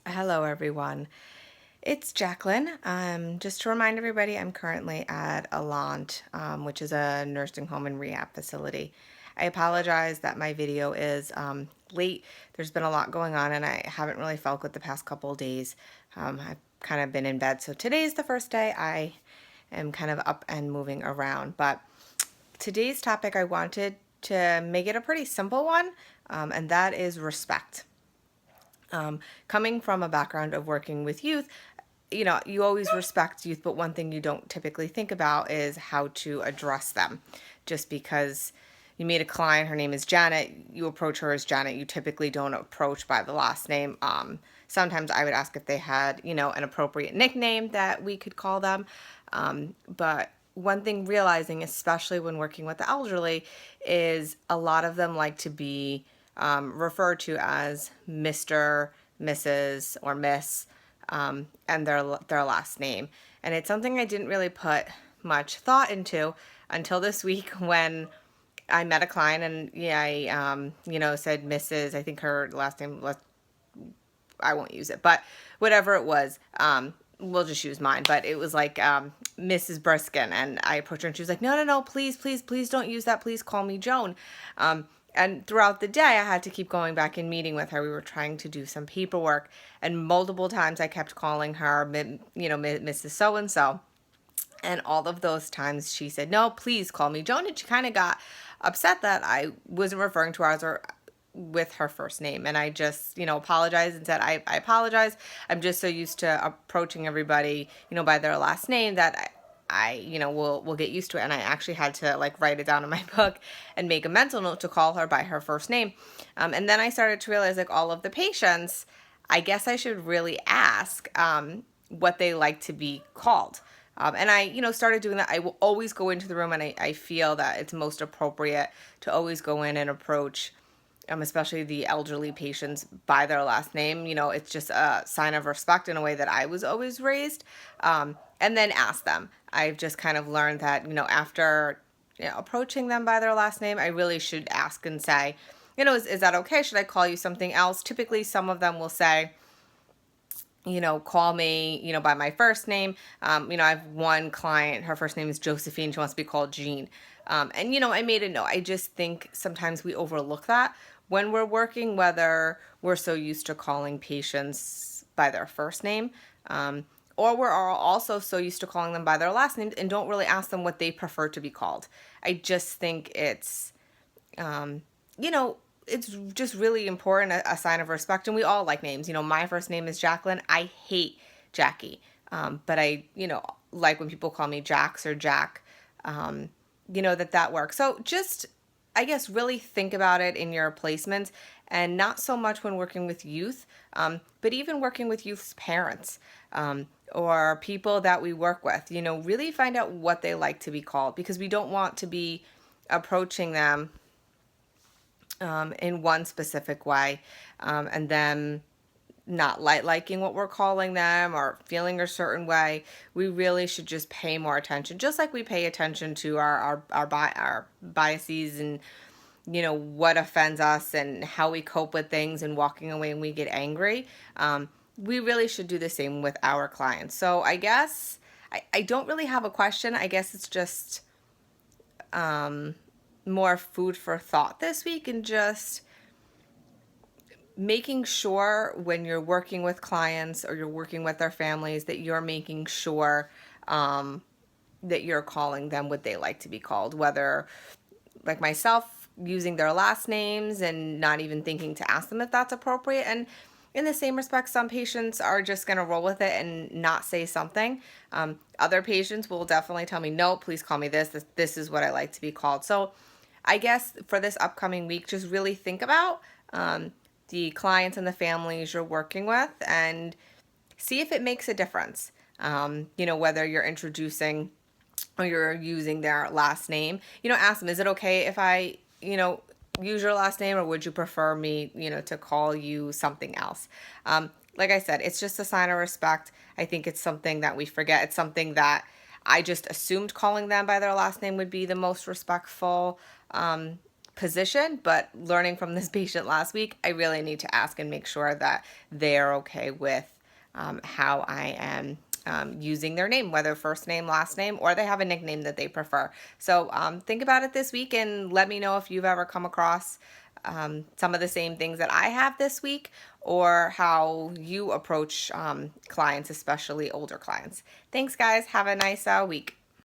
Hello, everyone. It's Jacqueline. Just to remind everybody, I'm currently at Alant, which is a nursing home and rehab facility. I apologize that my video is late. There's been a lot going on, and I haven't really felt good the past couple of days. I've kind of been in bed, so today's the first day I am kind of up and moving around. But today's topic, I wanted to make it a pretty simple one, and that is respect. Coming from a background of working with youth, you always respect youth, but one thing you don't typically think about is how to address them. Just because you meet a client, her name is Janet, you approach her as Janet, you typically don't approach by the last name. Sometimes I would ask if they had, an appropriate nickname that we could call them. But one thing realizing, especially when working with the elderly, is a lot of them like to be referred to as Mr., Mrs., or Miss, and their last name. And it's something I didn't really put much thought into until this week when I met a client and I said Mrs. I think her last name, I won't use it, but whatever it was, we'll just use mine. But it was like Mrs. Briskin, and I approached her and she was like, no, no, no, please, please, please don't use that. Please call me Joan. And throughout the day, I had to keep going back and meeting with her. We were trying to do some paperwork, and multiple times I kept calling her, Mrs. So-and-so. And all of those times she said, no, please call me Joan. And she kind of got upset that I wasn't referring to her as her with her first name. And I just, apologized and said, I apologize. I'm just so used to approaching everybody, by their last name that will get used to it. And I actually had to write it down in my book and make a mental note to call her by her first name. And then I started to realize all of the patients, I guess I should really ask what they like to be called. And I, started doing that. I will always go into the room, and I feel that it's most appropriate to always go in and approach especially the elderly patients by their last name. It's just a sign of respect in a way that I was always raised. And then ask them. I've just kind of learned that, after approaching them by their last name, I really should ask and say, is that okay? Should I call you something else? Typically, some of them will say, call me, by my first name. I have one client, her first name is Josephine. She wants to be called Jean. And, I made a note. I just think sometimes we overlook that when we're working, whether we're so used to calling patients by their first name, or we're also so used to calling them by their last name and don't really ask them what they prefer to be called. I just think it's, it's just really important, a sign of respect. And we all like names. My first name is Jacqueline. I hate Jackie. But I, like when people call me Jax or Jack, that works. So just, I guess, really think about it in your placements, and not so much when working with youth, but even working with youth's parents, or people that we work with, really find out what they like to be called, because we don't want to be approaching them in one specific way, and then not liking what we're calling them or feeling a certain way. We really should just pay more attention, just like we pay attention to our biases and what offends us and how we cope with things and walking away when we get angry. We really should do the same with our clients. So I guess I don't really have a question. I guess it's just more food for thought this week, and just making sure when you're working with clients or you're working with their families that you're making sure that you're calling them what they like to be called, whether, like myself, using their last names and not even thinking to ask them if that's appropriate. And in the same respect, some patients are just going to roll with it and not say something. Other patients will definitely tell me, no, please call me this is what I like to be called. So I guess for this upcoming week, just really think about the clients and the families you're working with, and see if it makes a difference. Whether you're introducing or you're using their last name, ask them, is it okay if I, use your last name, or would you prefer me, to call you something else? Like I said, it's just a sign of respect. I think it's something that we forget. It's something that I just assumed calling them by their last name would be the most respectful position, but learning from this patient last week, I really need to ask and make sure that they're okay with how I am using their name, whether first name, last name, or they have a nickname that they prefer. So think about it this week and let me know if you've ever come across some of the same things that I have this week, or how you approach clients, especially older clients. Thanks, guys. Have a nice week.